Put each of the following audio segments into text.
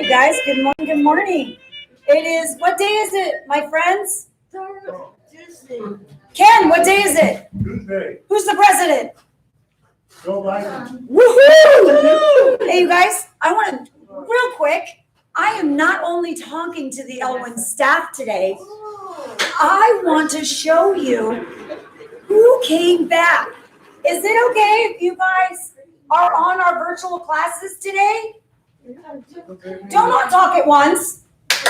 you guys. Good morning. Good morning. It is, what day is it, my friends? Tuesday. Ken, what day is it? Tuesday. Who's the president? Joe Biden. Woohoo! Hey, you guys, I want to, real quick, I am not only talking to the Elwyn staff today, I want to show you who came back. Is it okay if you guys are on our virtual classes today? Don't all talk at once.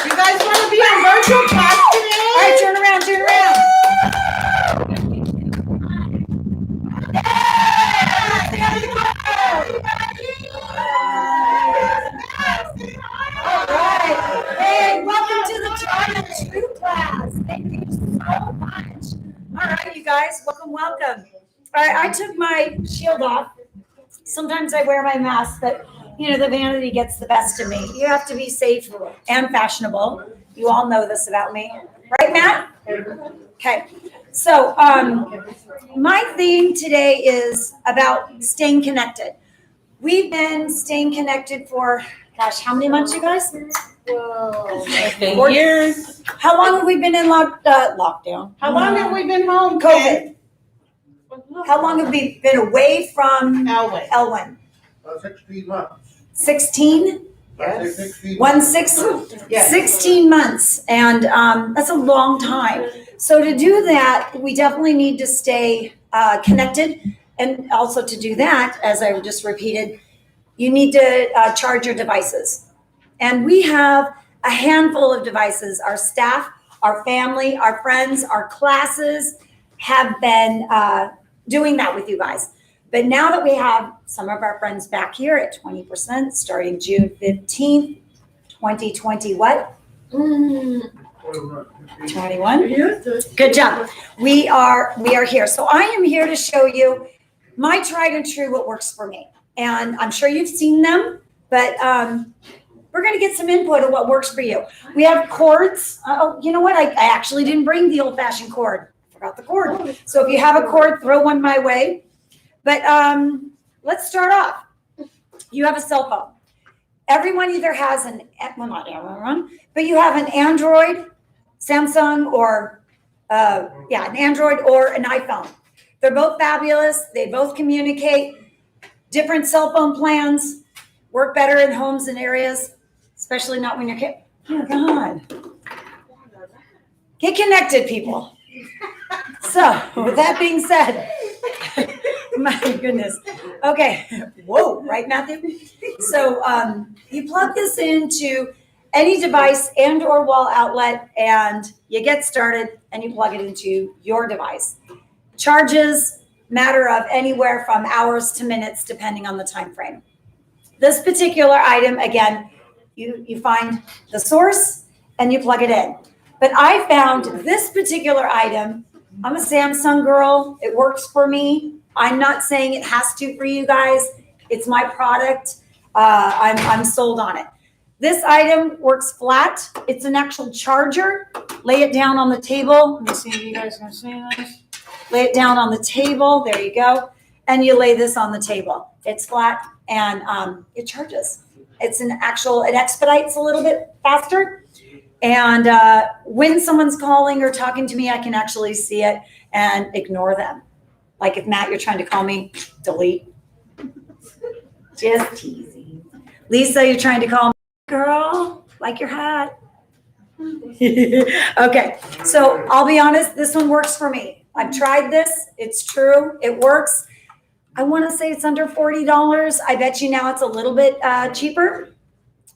You guys want to be in virtual class today? All right, turn around, turn around. All right. Hey, welcome to the Tried and True class. Thank you so much. All right, you guys, welcome, welcome. All right, I took my shield off. Sometimes I wear my mask, but you know, the vanity gets the best of me. You have to be safe and fashionable. You all know this about me. Right, Matt? Okay. So, my theme today is about staying connected. We've been staying connected for, gosh, how many months, you guys? Whoa. Years. How long have we been in lockdown? How long have we been home? COVID. How long have we been away from Elwyn. Elwyn? 16 months. 16? Yes. 16 Yes. 16 months. And that's a long time. So to do that, we definitely need to stay connected. And also to do that, as I just repeated, you need to charge your devices. And we have a handful of devices. Our staff, our family, our friends, our classes have been doing that with you guys. But now that we have some of our friends back here at 20%, starting June 15th, 2020, what? 21? Good job. We are here. So I am here to show you my tried and true, what works for me. And I'm sure you've seen them, but we're going to get some input on what works for you. We have cords. Oh, you know what? I actually didn't bring the old-fashioned cord. Forgot the cord. So if you have a cord, throw one my way. But let's start off. You have a cell phone. Everyone either has well, not everyone, but you have an Android, Samsung, or an Android or an iPhone. They're both fabulous. They both communicate. Different cell phone plans work better in homes and areas, especially not when you're oh God. Get connected, people. So with that being said, my goodness. Okay. Whoa, right, Matthew? So you plug this into any device and or wall outlet, and you get started, and you plug it into your device. Charges matter of anywhere from hours to minutes, depending on the time frame. This particular item, again, you find the source and you plug it in. But I found this particular item. I'm a Samsung girl. It works for me. I'm not saying it has to for you guys. It's my product. I'm sold on it. This item works flat. It's an actual charger. Lay it down on the table. Let me see if you guys can see this. Lay it down on the table. There you go. And you lay this on the table. It's flat and it charges. It's it expedites a little bit faster. And when someone's calling or talking to me, I can actually see it and ignore them. Like if Matt, you're trying to call me, delete. Just teasing. Lisa, you're trying to call me, girl, like your hat. Okay, so I'll be honest, this one works for me. I've tried this. It's true. It works. I want to say it's under $40. I bet you now it's a little bit cheaper.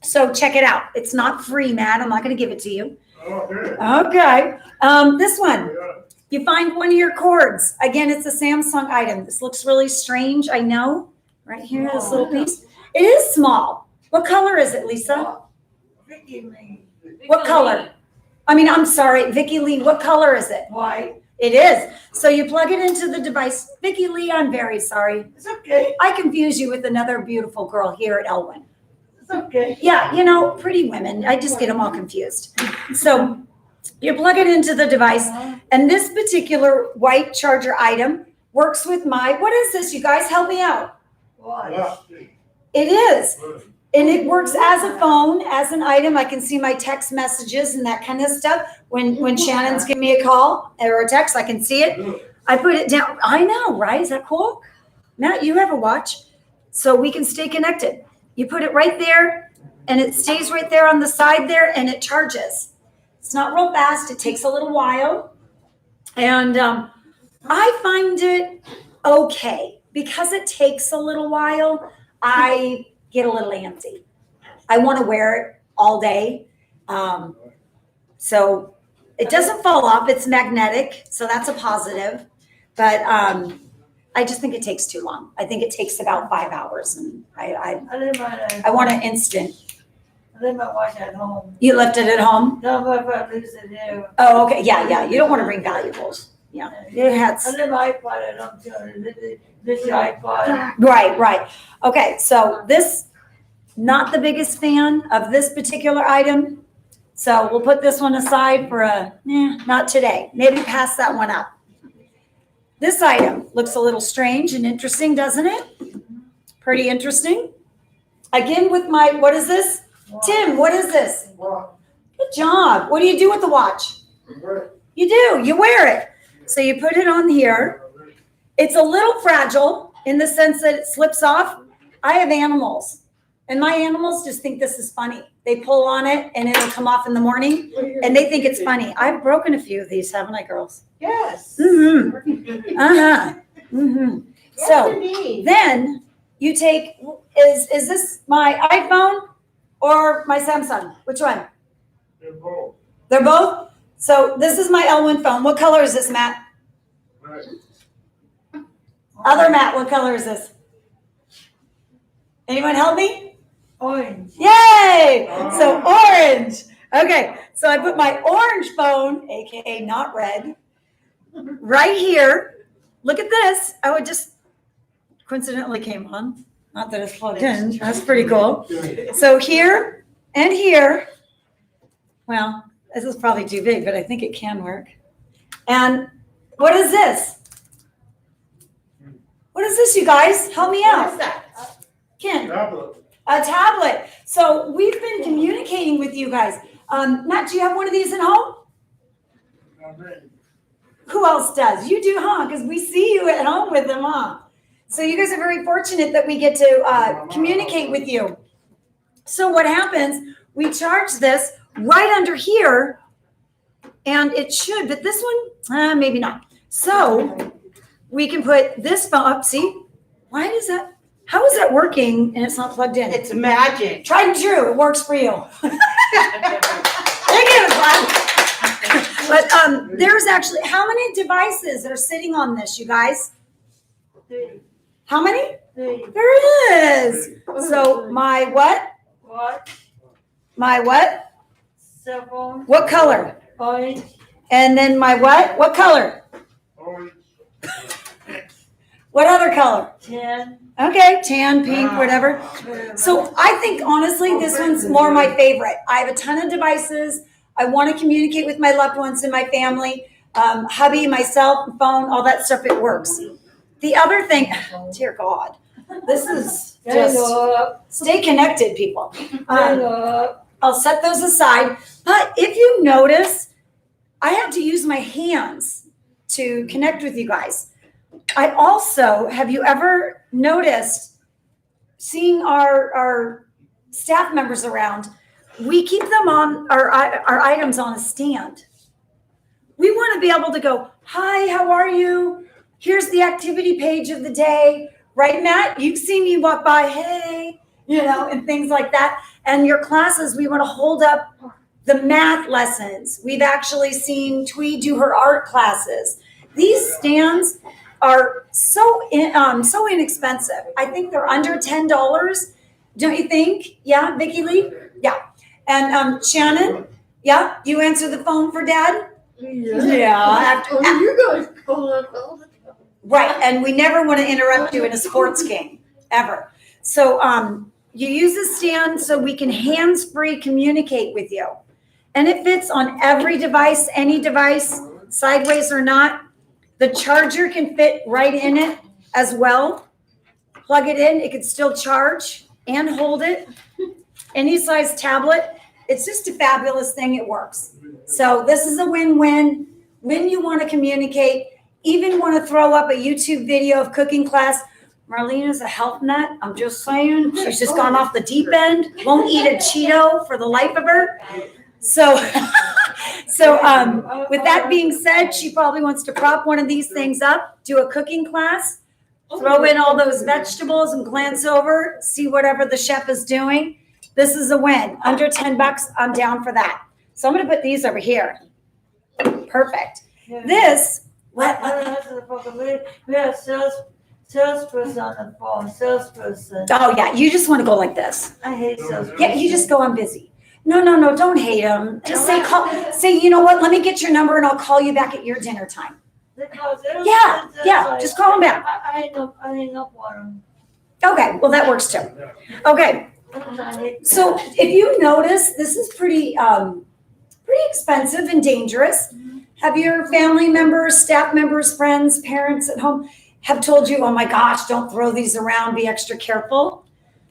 So check it out. It's not free, Matt. I'm not going to give it to you. Okay. This one. You find one of your cords. Again, it's a Samsung item. This looks really strange. I know. Right here, this little piece. It is small. What color is it, Lisa? What color? I'm sorry, Vicki Lee. What color is it? White. It is. So you plug it into the device. Vicki Lee, I'm very sorry. It's okay. I confuse you with another beautiful girl here at Elwyn. It's okay. Yeah, pretty women. I just get them all confused. So you plug it into the device, and this particular white charger item works with what is this? You guys help me out. What? It is. And it works as a phone, as an item. I can see my text messages and that kind of stuff. When Shannon's giving me a call or a text, I can see it. I put it down. I know, right? Is that cool? Matt, you have a watch. So we can stay connected. You put it right there and it stays right there on the side there and it charges. It's not real fast. It takes a little while. And I find it okay because it takes a little while. I get a little antsy. I want to wear it all day. So it doesn't fall off. It's magnetic. So that's a positive. But I just think it takes too long. I think it takes about 5 hours. And I want an instant. I leave my watch at home. You left it at home? No, but if I lose it here. Oh, okay. Yeah. You don't want to bring valuables. Yeah. It has. I leave my iPod at home too. This iPod. Right. Okay. So this, not the biggest fan of this particular item. So we'll put this one aside for not today. Maybe pass that one up. This item looks a little strange and interesting, doesn't it? Pretty interesting. Again, with my, what is this? Tim, what is this? Good job. What do you do with the watch? You do. You wear it. So you put it on here. It's a little fragile in the sense that it slips off. I have animals, and my animals just think this is funny. They pull on it, and it'll come off in the morning, and they think it's funny. I've broken a few of these, haven't I, girls? Yes. Mm-hmm. Uh-huh. Mm-hmm. So then you take, is this my iPhone or my Samsung? Which one? They're both. They're both? So this is my Elwin phone. What color is this, Matt? Right. Other Matt, what color is this? Anyone help me? Orange. Yay! So orange. Okay, so I put my orange phone, AKA not red, right here. Look at this. Oh, it just coincidentally came on. Not that it's plugged in. That's pretty cool. So here and here. Well, this is probably too big, but I think it can work. And what is this? What is this, you guys? Help me What out. is that? Ken, Tablet. a tablet. So we've been communicating with you guys. Matt, do you have one of these at home? Not me. Who else does? You do, huh? Because we see you at home with them, huh? So you guys are very fortunate that we get to communicate with you. So what happens, we charge this right under here, and it should, but this one, maybe not. So we can put this phone up. See, why does that, how is that working and it's not plugged in? It's magic. Tried and true, it works for you. But there's actually, how many devices are sitting on this, you guys? 3. How many? 3. There is. So my what? What? My what? Cell phone. What color? Orange. And then my what? What color? Orange. What other color? 10. Okay, tan, pink, whatever. So I think honestly, this one's more my favorite. I have a ton of devices. I want to communicate with my loved ones and my family. Hubby, myself, phone, all that stuff, it works. The other thing, dear God, this is just, stay connected, people. I'll set those aside. But if you notice, I have to use my hands to connect with you guys. I also, have you ever noticed seeing our staff members around, we keep them on our items on a stand. We want to be able to go, hi, how are you? Here's the activity page of the day. Right, Matt? You've seen me walk by, hey, and things like that. And your classes, we want to hold up the math lessons. We've actually seen Twee do her art classes. These stands are so inexpensive. I think they're under $10. Don't you think? Yeah, Vicki Lee? Yeah. And Shannon? Yeah, you answer the phone for Dad? Yeah. You guys call up all the time. Right, and we never want to interrupt you in a sports game, ever. So you use the stand so we can hands-free communicate with you. And it fits on every device, any device, sideways or not. The charger can fit right in it as well. Plug it in, it can still charge. and hold it. Any size tablet. It's just a fabulous thing. It works. So this is a win-win. When you want to communicate, even want to throw up a YouTube video of cooking class. Marlena's a health nut. I'm just saying. She's just gone off the deep end. Won't eat a Cheeto for the life of her. So, with that being said, she probably wants to prop one of these things up, do a cooking class, throw in all those vegetables and glance over, see whatever the chef is doing. This is a win. Under $10, I'm down for that. So I'm going to put these over here. Perfect. This, what? We have salesperson on the phone, salesperson. Oh, yeah. You just want to go like this. I hate salesperson. Yeah, you just go, I'm busy. No, don't hate them. Just say, you know what, let me get your number and I'll call you back at your dinner time. Yeah, just call them back. I hang up on them. Okay, well, that works too. Okay, so if you notice, this is pretty expensive and dangerous. Have your family members, staff members, friends, parents at home have told you, oh my gosh, don't throw these around, be extra careful.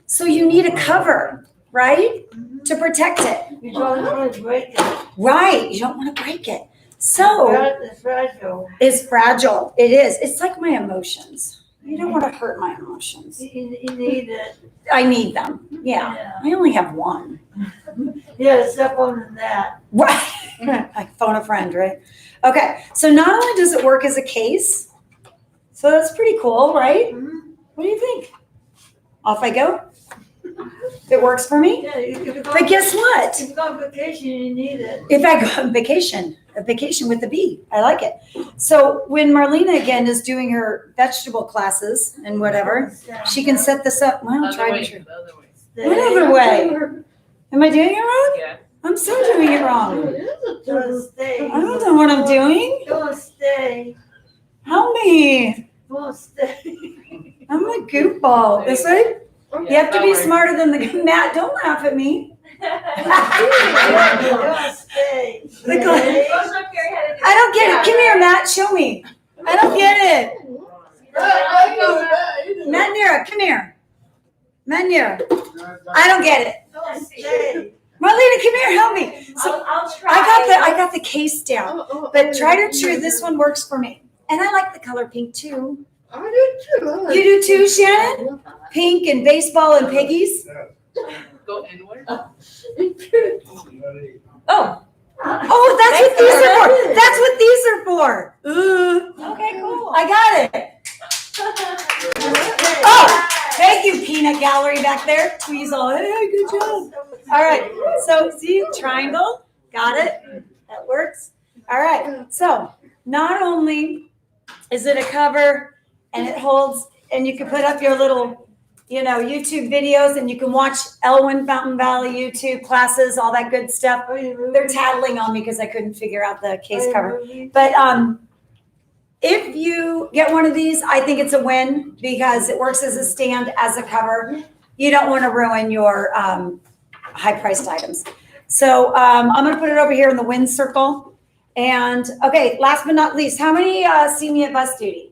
So you need a cover, right? To protect it. You don't want to break it. Right, you don't want to break it. So It's fragile. it's fragile. It is. It's like my emotions. You don't want to hurt my emotions. You need it. I need them. Yeah. I only have one. Yeah, step on that. Right. I phone a friend, right? Okay. So not only does it work as a case, so that's pretty cool, right? What do you think? Off I go. It works for me. Yeah, But guess what? if you go on vacation, you need it. If I go on vacation, a vacation with the bee, I like it. So when Marlena again is doing her vegetable classes and whatever, she can set this up. Well, try to true. What other way? Am I doing it wrong? Yeah. I'm so doing it wrong. Don't stay. I don't know what I'm doing. Don't stay. Help me. Don't stay. I'm a goofball. This way? You have to be smarter than the Matt. Don't laugh at me. Don't stay. The gla- I don't get it. Come here, Matt. Show me. I don't get it. Matt Nera, come here. Matt Nera. I don't get it. Don't stay. Marlena, come here. Help me. So I'll try. I got the case down. But tried and true, this one works for me. And I like the color pink too. I do too. You do too, Shannon? Pink and baseball and piggies? Go inward. Oh, that's what these are for. That's what these are for. Ooh. Okay, cool. I got it. Oh, thank you, Peanut Gallery back there. Tweezle. Hey, good job. All right. So, see, triangle. Got it. That works. All right. So, not only is it a cover and it holds, and you can put up your little, YouTube videos, and you can watch Elwyn Fountain Valley YouTube classes, all that good stuff. They're tattling on me because I couldn't figure out the case cover. But if you get one of these, I think it's a win because it works as a stand, as a cover. You don't want to ruin your high-priced items. So I'm going to put it over here in the win circle. And okay, last but not least, how many see me at bus duty?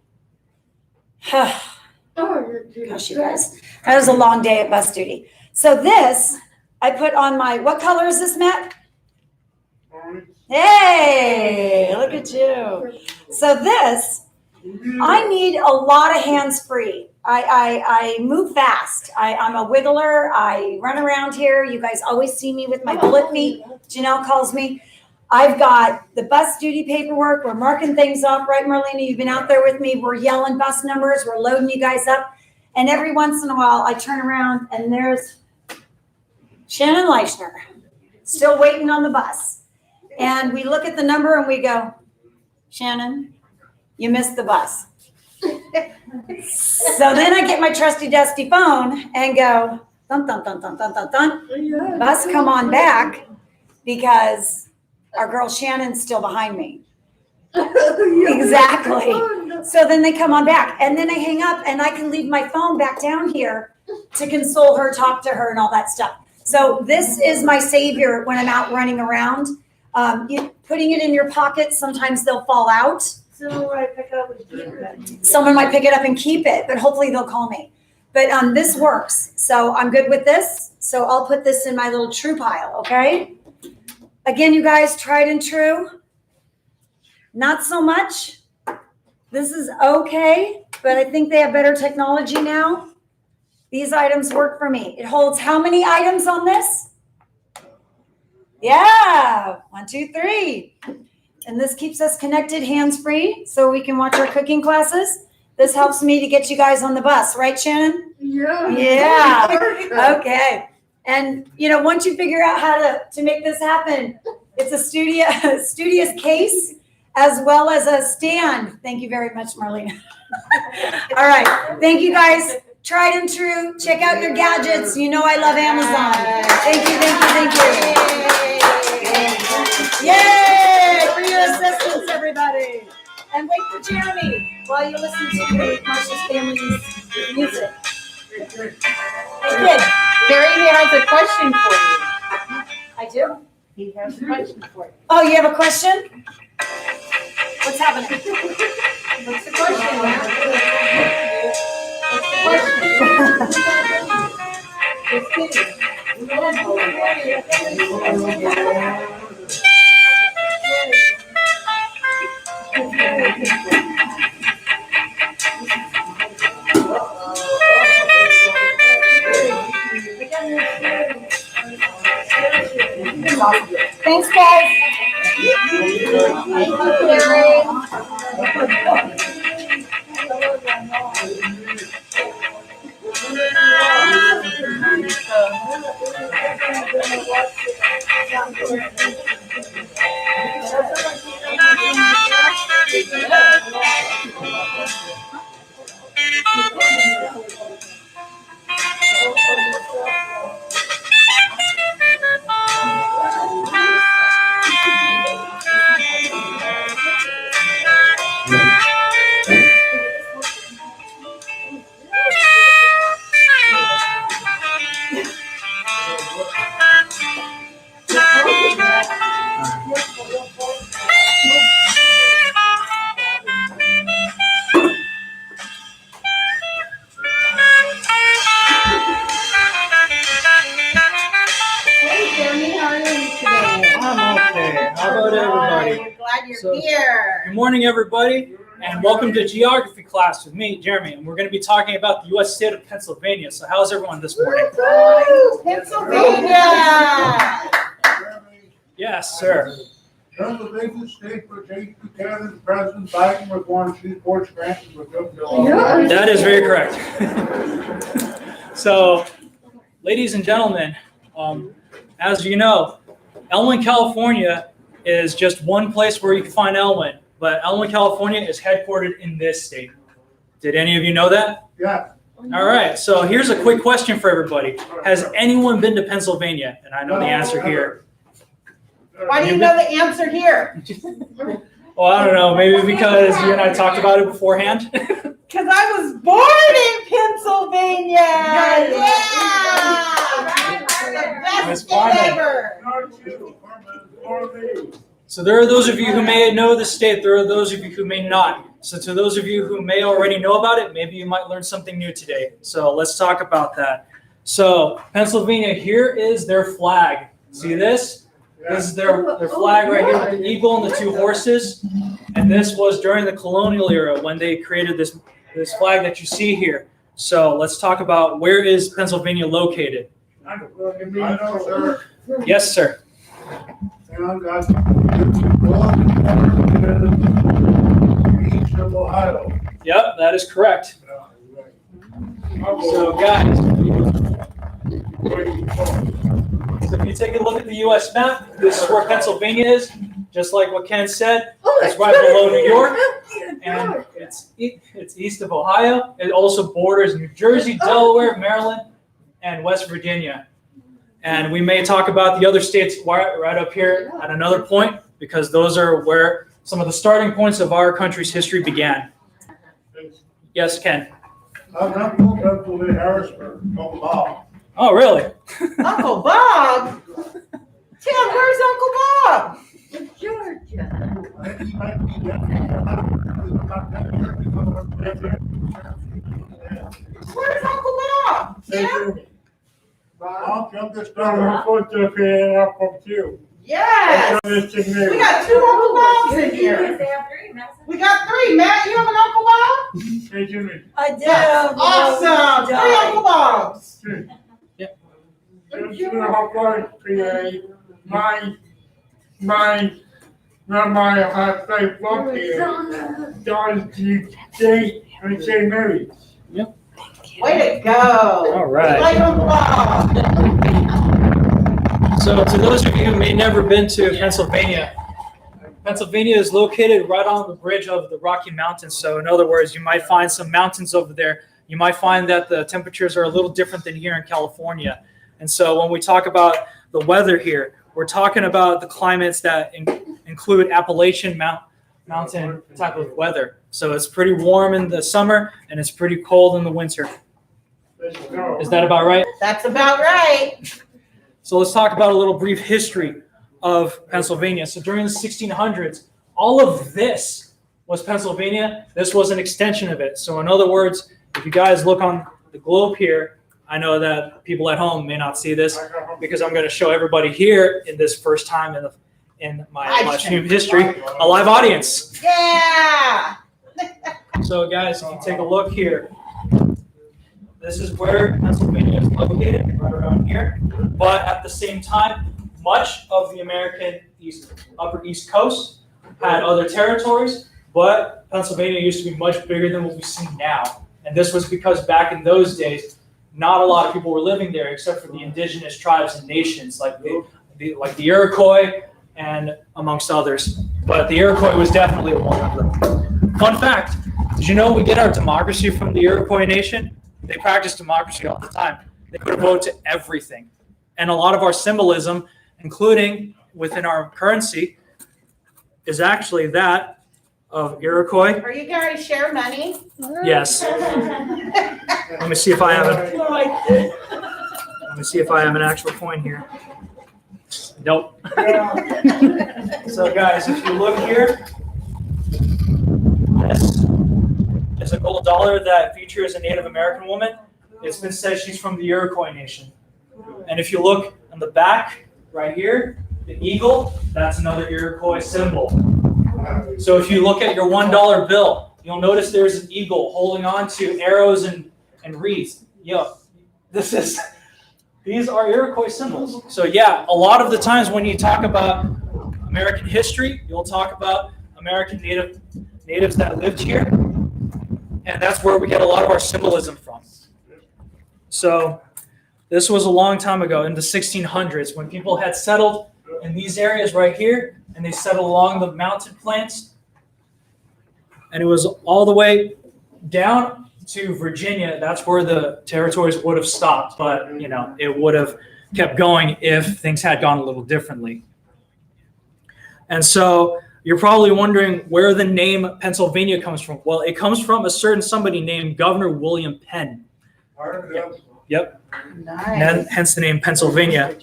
Gosh, you guys, that was a long day at bus duty. So this, I put on my, what color is this, Matt? Hey, look at you. So this, I need a lot of hands-free. I move fast. I'm a wiggler. I run around here. You guys always see me with my bullet feet. Janelle calls me. I've got the bus duty paperwork. We're marking things off, right, Marlena? You've been out there with me. We're yelling bus numbers. We're loading you guys up. And every once in a while, I turn around, and there's Shannon Leichner still waiting on the bus. And we look at the number, and we go, Shannon, you missed the bus. So then I get my trusty dusty phone and go, dun, dun, dun, dun, dun, dun, dun. Bus, come on back, because our girl Shannon's still behind me. Exactly. So then they come on back, and then I hang up, and I can leave my phone back down here to console her, talk to her, and all that stuff. So this is my savior when I'm out running around. Putting it in your pocket, sometimes they'll fall out. Someone might pick up and keep it. Someone might pick it up and keep it, but hopefully they'll call me. But this works. So I'm good with this. So I'll put this in my little true pile, okay? Again, you guys, tried and true. Not so much. This is okay, but I think they have better technology now. These items work for me. It holds how many items on this? Yeah, 1, 2, 3. And this keeps us connected hands-free so we can watch our cooking classes. This helps me to get you guys on the bus, right, Shannon? Yeah. Yeah. Okay. And, once you figure out how to make this happen, it's a studious case as well as a stand. Thank you very much, Marlene. All right. Thank you, guys. Tried and true. Check out your gadgets. You know I love Amazon. Thank you, thank you, thank you. Yay! For your assistance, everybody. And wait for Jeremy while you listen to Marsha's family's music. Hey, kid. Kerry has a question for you. I do? He has a question for you. Oh, you have a question? What's happening? What's the question, man? What's the question? Thanks, guys. Thank you, Kerry. Good morning, everybody, and welcome to geography class with me, Jeremy, and we're going to be talking about the U.S. state of Pennsylvania. So how's everyone this morning? Pennsylvania! Yes, sir. Pennsylvania state for J. Buchanan, President Biden was born, Seaport, Scranton, was up That is very correct. So, ladies and gentlemen, as you know, Elwyn, California is just one place where you can find Elwyn, but Elwyn, California is headquartered in this state. Did any of you know that? Yeah. All right, so here's a quick question for everybody. Has anyone been to Pennsylvania? And I know the answer here. Why do you know the answer here? Well, I don't know, maybe because you and I talked about it beforehand. Because I was born in Pennsylvania! Yeah! Miss The best state Farman. ever! So there are those of you who may know the state, there are those of you who may not. So to those of you who may already know about it, maybe you might learn something new today. So let's talk about that. So Pennsylvania, here is their flag. See this? This is their flag right here with the eagle and the two horses. And this was during the colonial era when they created this flag that you see here. So let's talk about where is Pennsylvania located? I know, sir. Yes, sir. And east of Ohio. Yep, that is correct. So guys, so if you take a look at the U.S. map, this is where Pennsylvania is, just like what Ken said. It's right below New York, and it's east of Ohio. It also borders New Jersey, Delaware, Maryland, and West Virginia. And we may talk about the other states right up here at another point, because those are where some of the starting points of our country's history began. Yes, Ken? I'm not from Pennsylvania, Harrisburg, Uncle Bob. Oh, really? Uncle Bob? Tim, where's Uncle Bob? Georgia. Where's Uncle I'll jump this down and put the pin up from you. Yes. This thing We there. got 2 Uncle Bobs in here. We got 3. Matt, you have an Uncle Bob? Hey, Jimmy. I do. Awesome. 3 Uncle Bobs. Just how far my say love here. John J. and St. Mary. Way to go. All right. Like Uncle Bob. So to those of you who may never been to Pennsylvania, Pennsylvania is located right on the bridge of the Rocky Mountains. So in other words, you might find some mountains over there. You might find that the temperatures are a little different than here in California. And so when we talk about the weather here, we're talking about the climates that include Appalachian mountain type of weather. So it's pretty warm in the summer and it's pretty cold in the winter. Is that about right? That's about right. So let's talk about a little brief history of Pennsylvania. So during the 1600s, all of this was Pennsylvania. This was an extension of it. So in other words, if you guys look on the globe here, I know that people at home may not see this because I'm going to show everybody here in this first time in my live stream history, a live audience. Yeah. So guys, if you take a look here, this is where Pennsylvania is located, right around here. But at the same time, much of the American upper East Coast had other territories, but Pennsylvania used to be much bigger than what we see now. And this was because back in those days, not a lot of people were living there except for the indigenous tribes and nations like the Iroquois and amongst others. But the Iroquois was definitely one of them. Fun fact, did you know we get our democracy from the Iroquois nation? They practice democracy all the time. They could vote to everything. And a lot of our symbolism, including within our currency, is actually that of Iroquois. Are you going to share money? Yes. Let me see if I have an actual coin here. Nope. So guys, if you look here, this is a gold dollar that features a Native American woman. It's been said she's from the Iroquois nation. And if you look on the back right here, the eagle, that's another Iroquois symbol. So if you look at your $1 bill, you'll notice there's an eagle holding on to arrows and wreaths. These are Iroquois symbols. So yeah, a lot of the times when you talk about American history, you'll talk about American natives that lived here. And that's where we get a lot of our symbolism from. So this was a long time ago in the 1600s when people had settled in these areas right here, and they settled along the mountain plains. And it was all the way down to Virginia. That's where the territories would have stopped, but it would have kept going if things had gone a little differently. And so you're probably wondering where the name Pennsylvania comes from. Well, it comes from a certain somebody named Governor William Penn. Yep. Nice. And hence the name Pennsylvania.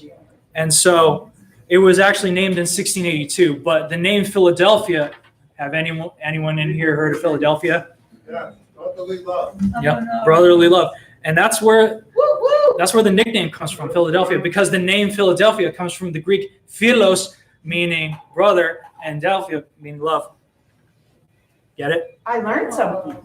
And so it was actually named in 1682, but the name Philadelphia, have anyone in here heard of Philadelphia? Yeah, brotherly love. Yep, brotherly love. And that's where the nickname comes from, Philadelphia, because the name Philadelphia comes from the Greek philos, meaning brother, and Delphia, meaning love. Get it? I learned something.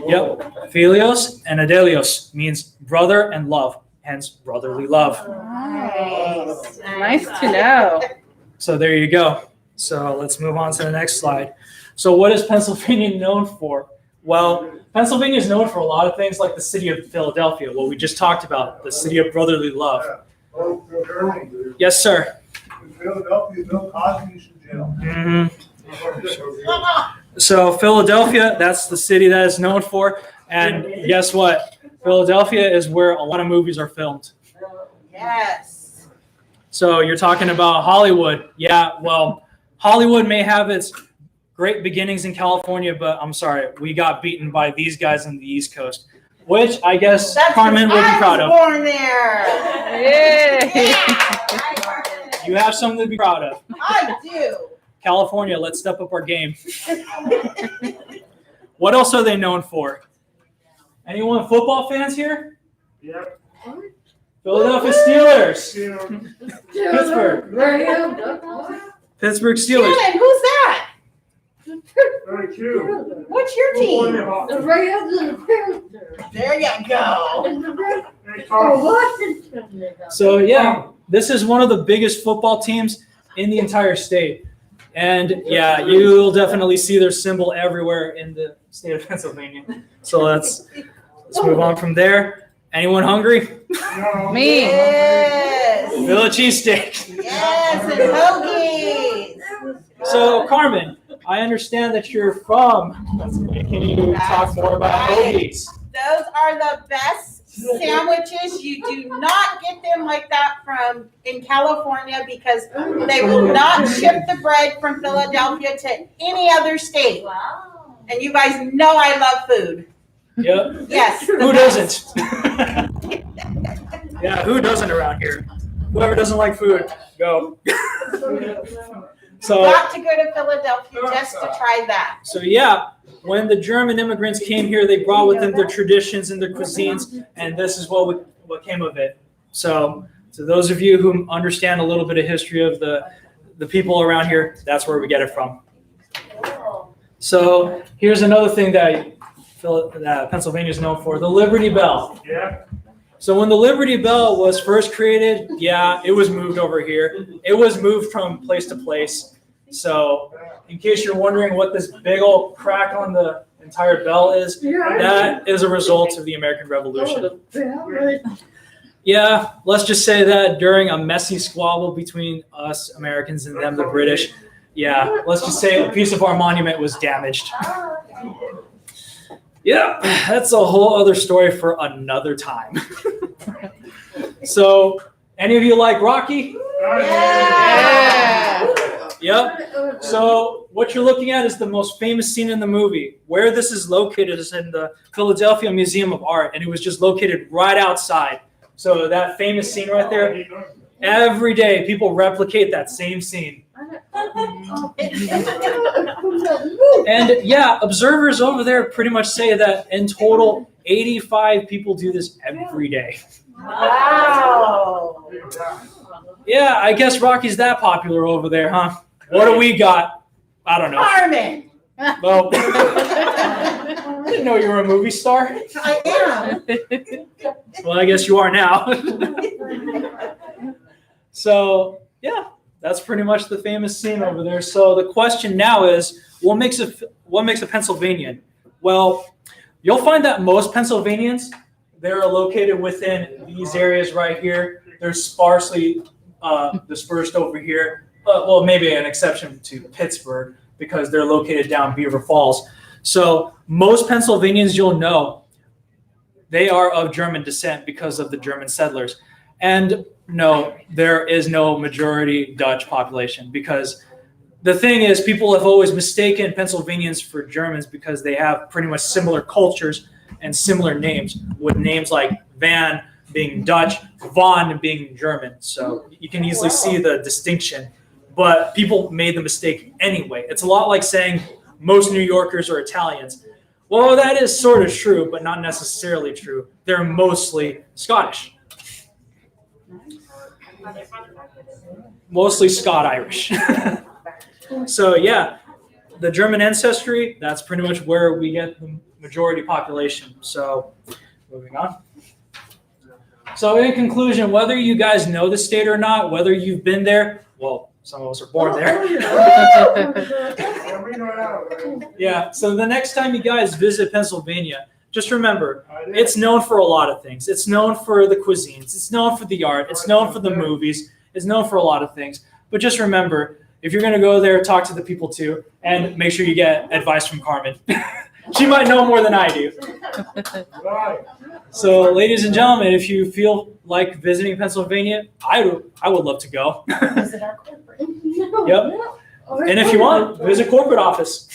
Yep. Philios and adelios means brother and love, hence brotherly love. Nice. Nice to know. So there you go. So let's move on to the next slide. So what is Pennsylvania known for? Well, Pennsylvania is known for a lot of things like the city of Philadelphia, what we just talked about, the city of brotherly love. Yes, sir. In Philadelphia, Bill Cosby's in jail. Mm-hmm. So Philadelphia, that's the city that is known for. And guess what? Philadelphia is where a lot of movies are filmed. Yes. So you're talking about Hollywood. Yeah, well, Hollywood may have its great beginnings in California, but I'm sorry, we got beaten by these guys on the East Coast, which I guess Carmen would be proud of. Born there. Yeah. You have something to be proud of. I do. California, let's step up our game. What else are they known for? Anyone football fans here? Yep. Philadelphia Steelers. Yeah. Pittsburgh Steelers. Shannon, who's that? Very cute. What's your team? Hey, There you go. Carl. So yeah, this is one of the biggest football teams in the entire state. And yeah, you'll definitely see their symbol everywhere in the state of Pennsylvania. So let's move on from there. Anyone hungry? No. Me. Yes. Village cheesesteak. Yes, and hoagies. So Carmen, I understand that you're from Pennsylvania. Can you talk more about hoagies? Those are the best sandwiches. You do not get them like that in California because they will not ship the bread from Philadelphia to any other state. Wow. And you guys know I love food. Yep. Yes. Who doesn't? Yeah, who doesn't around here? Whoever doesn't like food, go. So Got to go to Philadelphia just to try that. So yeah, when the German immigrants came here, they brought with them their traditions and their cuisines, and this is what came of it. So those of you who understand a little bit of history of the people around here, that's where we get it from. So here's another thing that Pennsylvania is known for: the Liberty Bell. Yeah. So when the Liberty Bell was first created, yeah, it was moved over here. It was moved from place to place. So in case you're wondering what this big old crack on the entire bell is, that is a result of the American Revolution. Yeah, let's just say that during a messy squabble between us Americans and them, the British, yeah, let's just say a piece of our monument was damaged. Yeah, that's a whole other story for another time. So, any of you like Rocky? Yeah. Yep. So, what you're looking at is the most famous scene in the movie. Where this is located is in the Philadelphia Museum of Art, and it was just located right outside. So, that famous scene right there, every day people replicate that same scene. And yeah, observers over there pretty much say that in total, 85 people do this every day. Wow. Yeah, I guess Rocky's that popular over there, huh? What do we got? I don't know. Carmen. Well, I didn't know you were a movie star. I am. Well, I guess you are now. So, yeah, that's pretty much the famous scene over there. So the question now is, what makes a Pennsylvanian? Well, you'll find that most Pennsylvanians, they're located within these areas right here. They're sparsely dispersed over here. Well, maybe an exception to Pittsburgh because they're located down Beaver Falls. So most Pennsylvanians you'll know, they are of German descent because of the German settlers. And no, there is no majority Dutch population because the thing is people have always mistaken Pennsylvanians for Germans because they have pretty much similar cultures and similar names, with names like Van being Dutch, Von being German. So you can easily see the distinction, but people made the mistake anyway. It's a lot like saying most New Yorkers are Italians. Well, that is sort of true, but not necessarily true. They're mostly Scottish. Mostly Scot-Irish. So yeah, the German ancestry, that's pretty much where we get the majority population. So moving on. So in conclusion, whether you guys know the state or not, whether you've been there, well, some of us are born there. Yeah, so the next time you guys visit Pennsylvania, just remember, it's known for a lot of things. It's known for the cuisines. It's known for the art. It's known for the movies. It's known for a lot of things. But just remember, if you're going to go there, talk to the people too, and make sure you get advice from Carmen. She might know more than I do. So, ladies and gentlemen, if you feel like visiting Pennsylvania, I would love to go. Visit our corporate. Yep. And if you want, visit corporate office.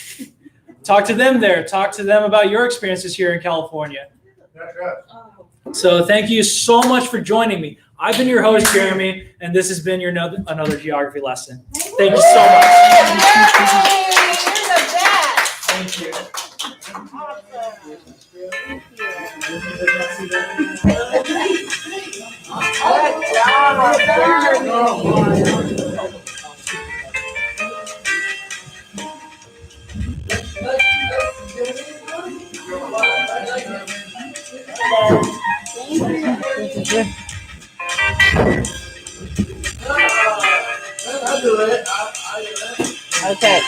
Talk to them there. Talk to them about your experiences here in California. So thank you so much for joining me. I've been your host, Jeremy, and this has been your another geography lesson. Thank you so much. Yay! You're the best. Thank you. Awesome. I'll do it. Okay.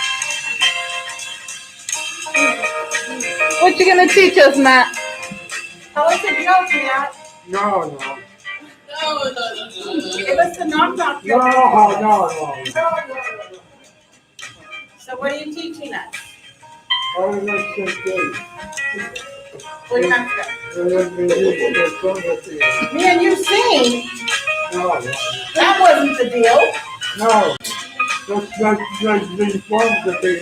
What you gonna teach us, Matt? Tell us a joke, Matt. No. Give us the knock-knock joke. No. So what are you teaching us? I was not saying. What next? No. Me and you sing. That wasn't the deal. No. That's the form that they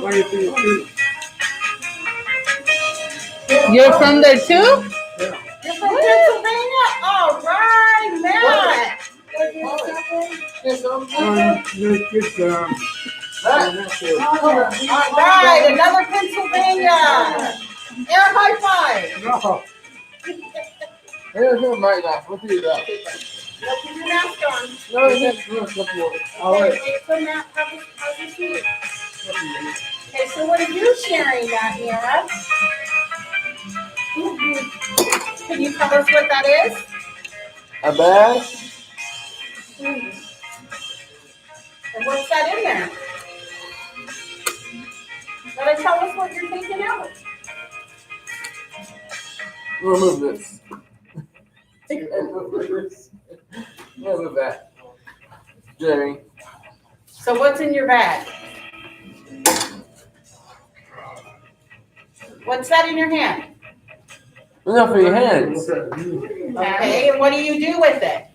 want to see. You're from there too? You're from Pennsylvania? All right, Matt. All right, another Pennsylvania. Air high five. No. Here's your mic now. We'll do that. Now put your mask on. No, it's not. All right. Okay, so Matt, how's your feet? Okay, so what are you sharing, Matt, Mira? Can you tell us what that is? A bag? And what's that in there? Gotta tell us what you're taking out. Remove this. Remove that. Jerry. So what's in your bag? What's that in your hand? Enough for your hands. Okay, and what do you do with it?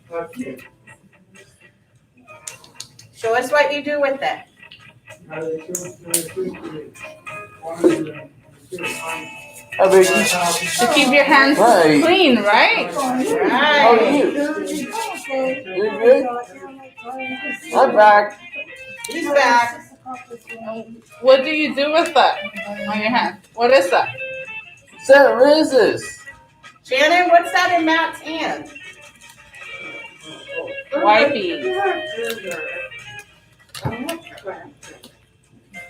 Show us what you do with it. To keep your hands Right. clean, right? How are Right. you? You good? I'm back. He's back. What do you do with that on your hand? What is that? What is this? Shannon, what's that in Matt's hand? Wipey.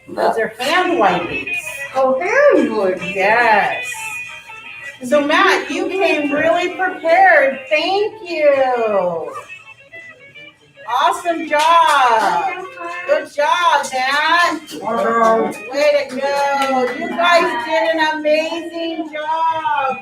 Those are hand wipes. Oh, hand wood. Yes. So Matt, you came really prepared. Thank you. Awesome job. Good job, Matt. Way to go. You guys did an amazing job.